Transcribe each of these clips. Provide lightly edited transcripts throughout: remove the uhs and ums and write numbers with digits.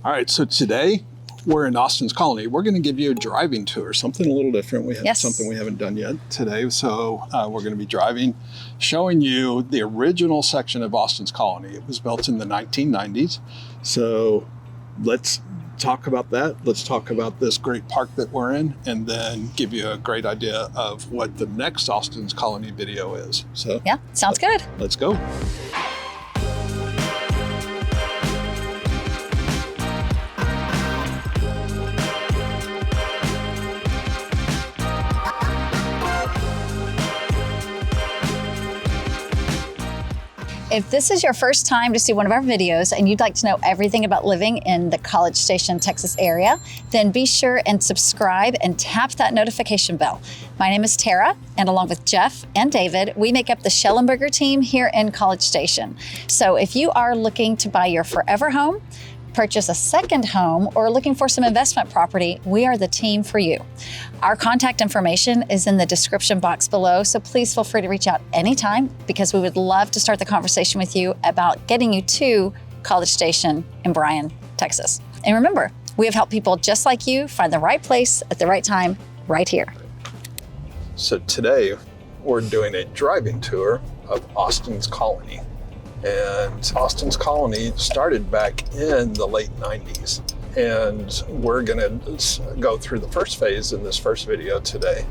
All right, so today we're in Austin's Colony. We're going to give you a driving tour, something a little different. We have something we haven't done yet today. So we're going to be driving, showing you the original section of Austin's Colony. It was built in the 1990s. So let's talk about that. Let's talk about this great park that we're in, and then give you a great idea of what the next Austin's Colony video is. So yeah, sounds good. Let's go. If this is your first time to see one of our videos and you'd like to know everything about living in the College Station, Texas area, then be sure and subscribe and tap that notification bell. My name is Tara, and along with Jeff and David, we make up the Schellenberger team here in College Station. So if you are looking to buy your forever home, purchase a second home, or looking for some investment property, we are the team for you. Our contact information is in the description box below, so please feel free to reach out anytime, because we would love to start the conversation with you about getting you to College Station in Bryan, Texas. And remember, we have helped people just like you find the right place at the right time, right here. So today we're doing a driving tour of Austin's Colony. And Austin's Colony started back in the late 90s. And we're gonna go through the first phase in this first video today,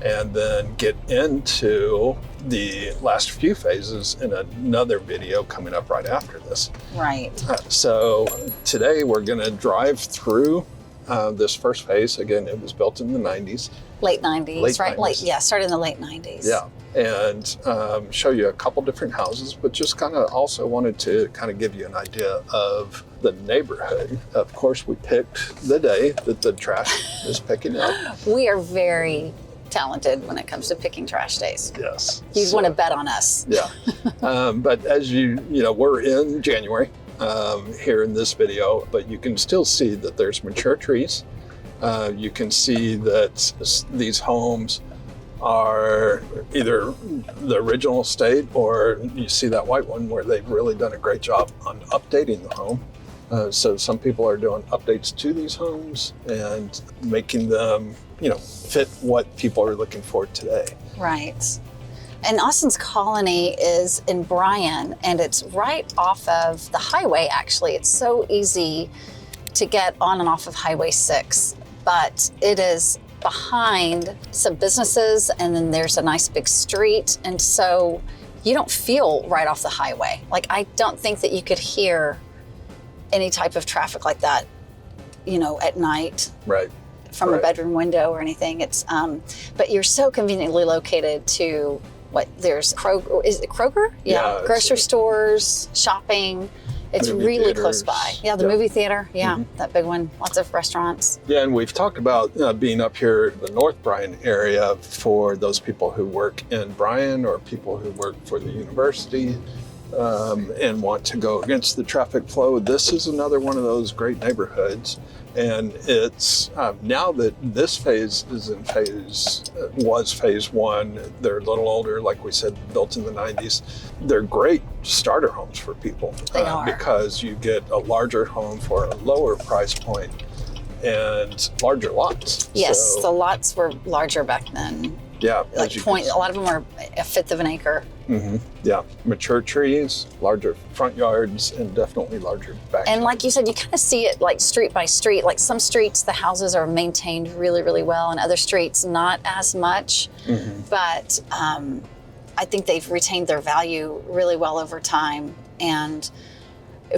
and then get into the last few phases in another video coming up right after this. Right. So today we're gonna drive through this first phase. Again, it was built in the 90s. Late 90s, right? 90s. Yeah, started in the late 90s. Yeah, and show you a couple different houses, but just kind of also wanted to kind of give you an idea of the neighborhood. Of course, we picked the day that the trash is picking up. We are very talented when it comes to picking trash days. Yes. You'd want to bet on us. Yeah, but as you know, we're in January here in this video, but you can still see that there's mature trees. You can see that these homes are either the original state, or you see that white one where they've really done a great job on updating the home. So some people are doing updates to these homes and making them, fit what people are looking for today. Right. And Austin's Colony is in Bryan, and it's right off of the highway, actually. It's so easy to get on and off of Highway 6, but it is behind some businesses, and then there's a nice big street, and so you don't feel right off the highway. Like, I don't think that you could hear any type of traffic like that, at night. Right. From a bedroom window or anything. It's but you're so conveniently located to there's Kroger. Is it Kroger? Yeah. Grocery stores, shopping. It's really theaters. Close by. Yeah, the movie theater. Yeah, that big one. Lots of restaurants. Yeah, and we've talked about being up here in the North Bryan area for those people who work in Bryan, or people who work for the university and want to go against the traffic flow. This is another one of those great neighborhoods. And it's now that this phase is in was phase one. They're a little older, like we said, built in the 90s. They're great starter homes for people. They are. Because you get a larger home for a lower price point and larger lots. Yes, the lots were larger back then. Yeah. A lot of them are a fifth of an acre. Mm-hmm. Yeah, mature trees, larger front yards, and definitely larger backyards. And like you said, you kind of see it like street by street. Like some streets, the houses are maintained really, really well, and other streets, not as much. Mm-hmm. But I think they've retained their value really well over time. And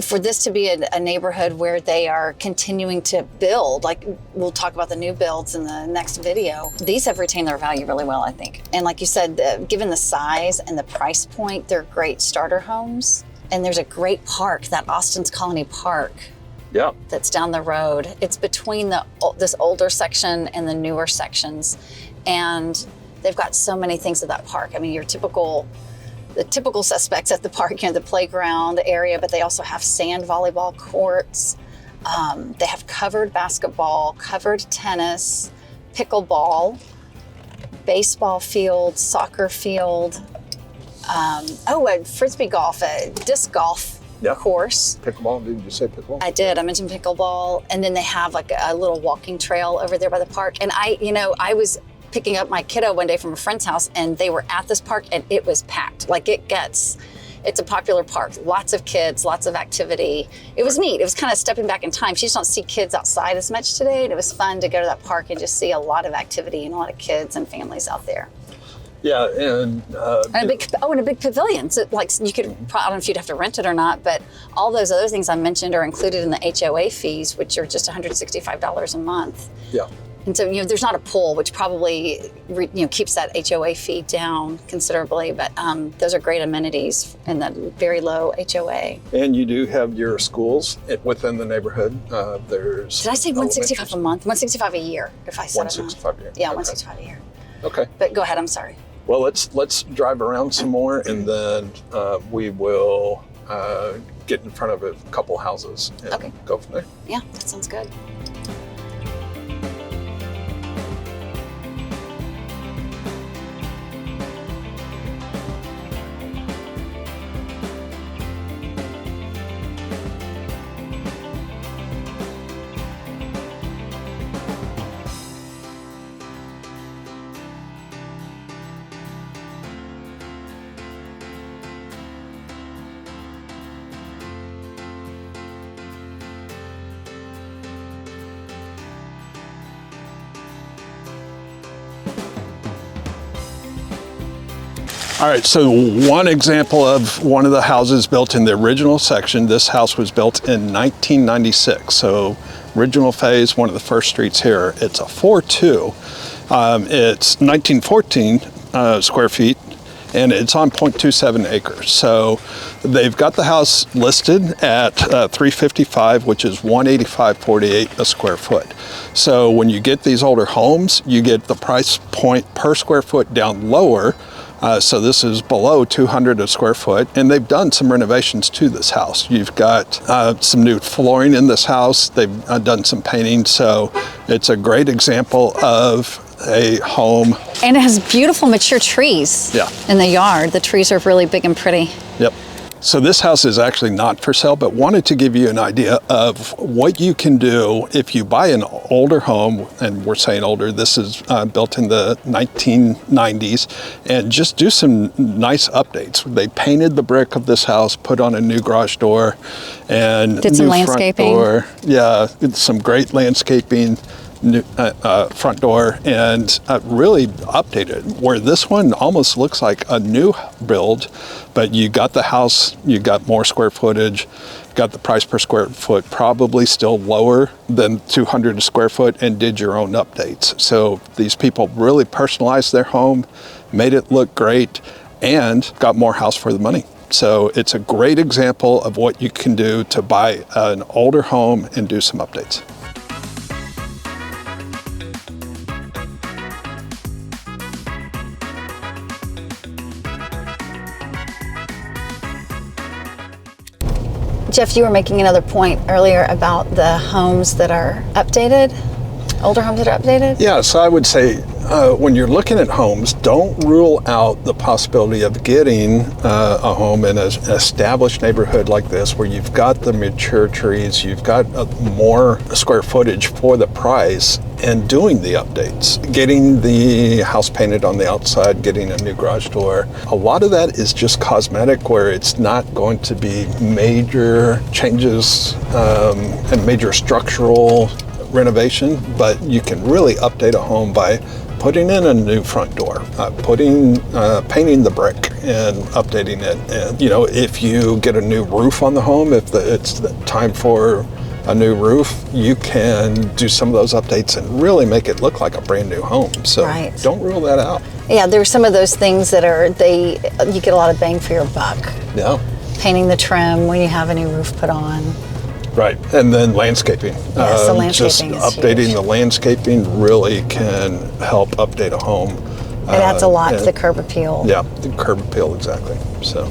for this to be a neighborhood where they are continuing to build, like we'll talk about the new builds in the next video, these have retained their value really well, I think. And like you said, given the size and the price point, they're great starter homes. And there's a great park, that Austin's Colony Park. Yeah. That's down the road. It's between this older section and the newer sections. And they've got so many things at that park. I mean, the typical suspects at the park, the playground area, but they also have sand volleyball courts. They have covered basketball, covered tennis, pickleball, baseball field, soccer field, and frisbee golf, disc golf course. Pickleball, did you say pickleball? I did. I mentioned pickleball. And then they have like a little walking trail over there by the park. And I was picking up my kiddo one day from a friend's house, and they were at this park, and it was packed. Like it's a popular park. Lots of kids, lots of activity. It was neat. It was kind of stepping back in time. You just don't see kids outside as much today. And it was fun to go to that park and just see a lot of activity and a lot of kids and families out there. Yeah, and a big pavilion. So like you could, I don't know if you'd have to rent it or not, but all those other things I mentioned are included in the HOA fees, which are just $165 a month. Yeah. And so, there's not a pool, which probably, keeps that HOA fee down considerably, but those are great amenities in the very low HOA. And you do have your schools within the neighborhood. There's. Did I say $165 a month? $165 a year, if I said it wrong. $165 a year. Yeah, okay. $165 a year. Okay. But go ahead, I'm sorry. Well, let's drive around some more, and then we will get in front of a couple houses and go from there. Yeah, that sounds good. All right, so one example of one of the houses built in the original section. This house was built in 1996, so original phase, one of the first streets here. It's a 4.2. It's 1914 square feet, and it's on 0.27 acres. So they've got the house listed at $355, which is $185.48 a square foot. So when you get these older homes, you get the price point per square foot down lower. So this is below $200 a square foot, and they've done some renovations to this house. You've got some new flooring in this house. They've done some painting, so it's a great example of a home. And it has beautiful mature trees in the yard. The trees are really big and pretty. Yep. So this house is actually not for sale, but wanted to give you an idea of what you can do if you buy an older home, and we're saying older, this is built in the 1990s, and just do some nice updates. They painted the brick of this house, put on a new garage door, and did some landscaping. Front door. Yeah, some great landscaping. New front door, and really updated, where this one almost looks like a new build, but you got the house, you got more square footage, got the price per square foot probably still lower than $200 a square foot, and did your own updates. So these people really personalized their home, made it look great, and got more house for the money. So it's a great example of what you can do to buy an older home and do some updates. Jeff, you were making another point earlier about the homes that are updated, older homes that are updated? Yeah, so I would say when you're looking at homes, don't rule out the possibility of getting a home in an established neighborhood like this, where you've got the mature trees, you've got more square footage for the price, and doing the updates, getting the house painted on the outside, getting a new garage door. A lot of that is just cosmetic, where it's not going to be major changes and major structural renovation, but you can really update a home by putting in a new front door, painting the brick and updating it. And if you get a new roof on the home, if it's the time for a new roof, you can do some of those updates and really make it look like a brand new home. So don't rule that out. Yeah, there's some of those things that you get a lot of bang for your buck. Yeah. Painting the trim when you have a new roof put on. Right, and then landscaping. Yes, the landscaping just is updating huge. the landscaping really can help update a home. It adds a lot to the curb appeal. Yeah, the curb appeal, exactly. So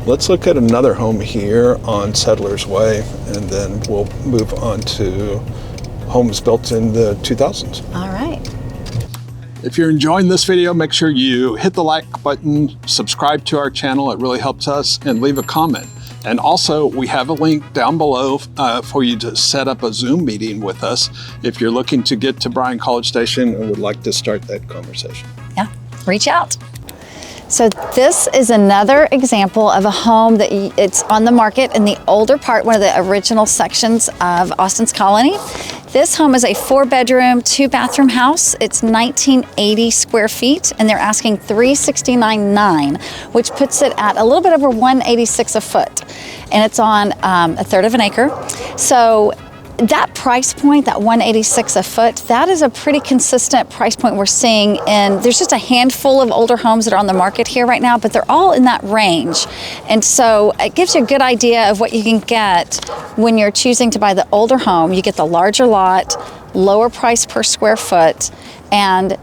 let's look at another home here on Settlers Way, and then we'll move on to homes built in the 2000s. All right. If you're enjoying this video, make sure you hit the like button, subscribe to our channel. It really helps us, and leave a comment. And also, we have a link down below for you to set up a Zoom meeting with us if you're looking to get to Bryan College Station and would like to start that conversation. Yeah, reach out. So this is another example of a home that it's on the market in the older part, one of the original sections of Austin's Colony. This home is a 4-bedroom, 2-bathroom house. It's 1980 square feet, and they're asking $369,900, which puts it at a little bit over $186 a foot. And it's on a third of an acre. So that price point, that $186 a foot, that is a pretty consistent price point we're seeing. And there's just a handful of older homes that are on the market here right now, but they're all in that range. And so it gives you a good idea of what you can get when you're choosing to buy the older home. You get the larger lot, lower price per square foot, and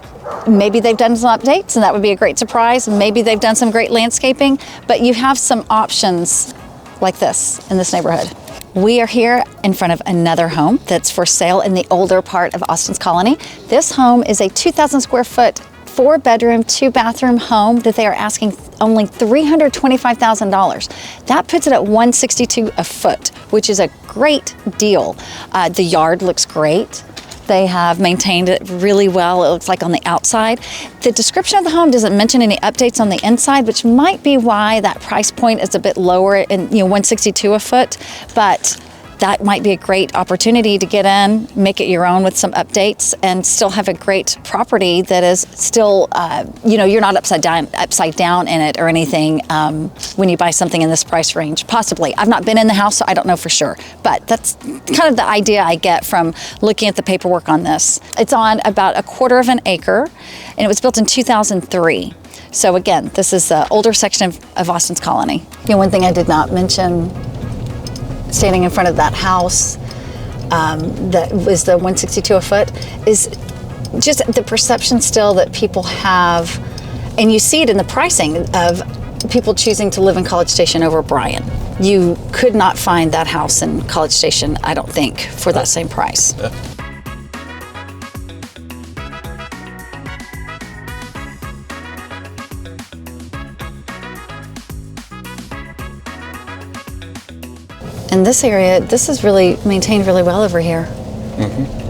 maybe they've done some updates, and that would be a great surprise. Maybe they've done some great landscaping, but you have some options like this in this neighborhood. We are here in front of another home that's for sale in the older part of Austin's Colony. This home is a 2,000 square foot, 4-bedroom, 2-bathroom home that they are asking only $325,000. That puts it at $162 a foot, which is a great deal. The yard looks great. They have maintained it really well. It looks like on the outside. The description of the home doesn't mention any updates on the inside, which might be why that price point is a bit lower in, $162 a foot. But that might be a great opportunity to get in, make it your own with some updates, and still have a great property that is still, you're not upside down in it or anything when you buy something in this price range. Possibly. I've not been in the house, so I don't know for sure. But that's kind of the idea I get from looking at the paperwork on this. It's on about a quarter of an acre, and it was built in 2003. So again, this is the older section of Austin's Colony. One thing I did not mention, standing in front of that house that was the $162 a foot, is just the perception still that people have, and you see it in the pricing of people choosing to live in College Station over Bryan. You could not find that house in College Station, I don't think, for that same price. Yeah. In this area, this is really maintained really well over here. Mm-hmm.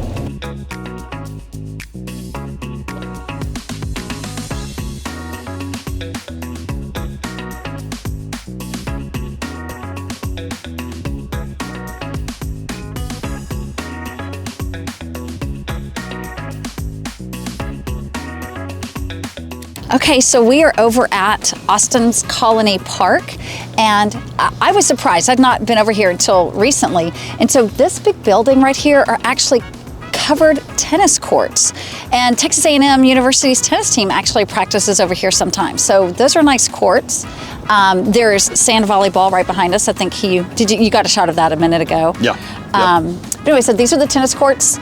Okay, so we are over at Austin's Colony Park, and I was surprised. I'd not been over here until recently. And so this big building right here are actually covered tennis courts. And Texas A&M University's tennis team actually practices over here sometimes. So those are nice courts. There's sand volleyball right behind us. I think you got a shot of that a minute ago. Yeah. But anyway, so these are the tennis courts.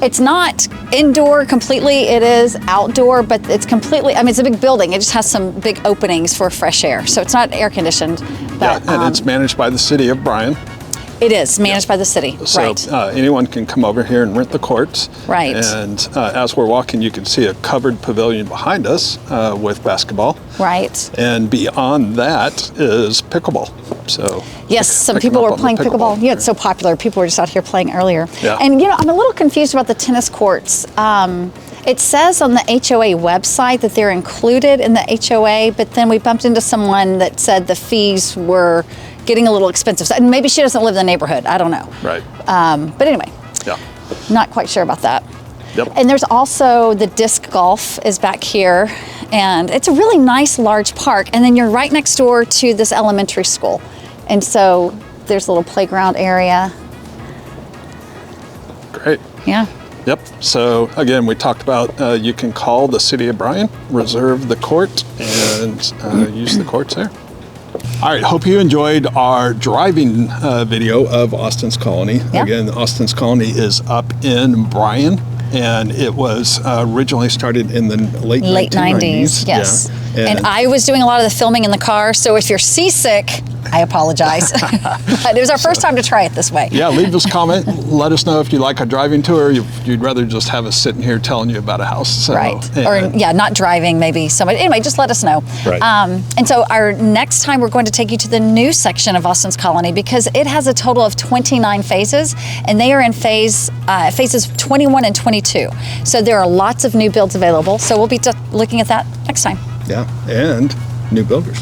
It's not indoor completely, it is outdoor, but it's completely, it's a big building. It just has some big openings for fresh air. So it's not air conditioned. But, and it's managed by the city of Bryan. It is managed by the city, so, right. Anyone can come over here and rent the courts. Right. And as we're walking, you can see a covered pavilion behind us with basketball. Right. And beyond that is pickleball. So yes, some people were playing pickleball. Yeah, it's so popular. People were just out here playing earlier. Yeah. And I'm a little confused about the tennis courts. It says on the HOA website that they're included in the HOA, but then we bumped into someone that said the fees were getting a little expensive. And maybe she doesn't live in the neighborhood. I don't know. Right. But anyway, yeah, not quite sure about that. Yep. And there's also the disc golf is back here, and it's a really nice large park. And then you're right next door to this elementary school. And so there's a little playground area. Great. Yeah. Yep. So again, we talked about you can call the city of Bryan, reserve the court, and use the courts there. All right, hope you enjoyed our driving video of Austin's Colony. Yeah. Again, Austin's Colony is up in Bryan, and it was originally started in the late 90s. Yes. Yeah. And I was doing a lot of the filming in the car, so if you're seasick, I apologize. But it was our first time to try it this way. Yeah, leave us a comment. Let us know if you like a driving tour, or you'd rather just have us sitting here telling you about a house. So, Right. Or not driving, maybe somebody. Anyway, just let us know. Right. And so our next time we're going to take you to the new section of Austin's Colony, because it has a total of 29 phases, and they are in phases 21 and 22. So there are lots of new builds available. So we'll be looking at that next time. Yeah, and new builders.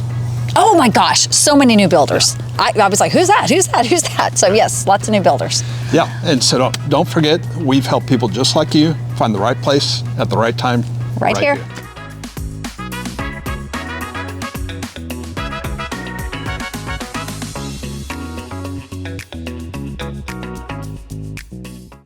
Oh my gosh, so many new builders. Yeah. I was like, who's that? Who's that? Who's that? So yes, lots of new builders. Yeah, and so don't forget, we've helped people just like you find the right place at the right time. Right here.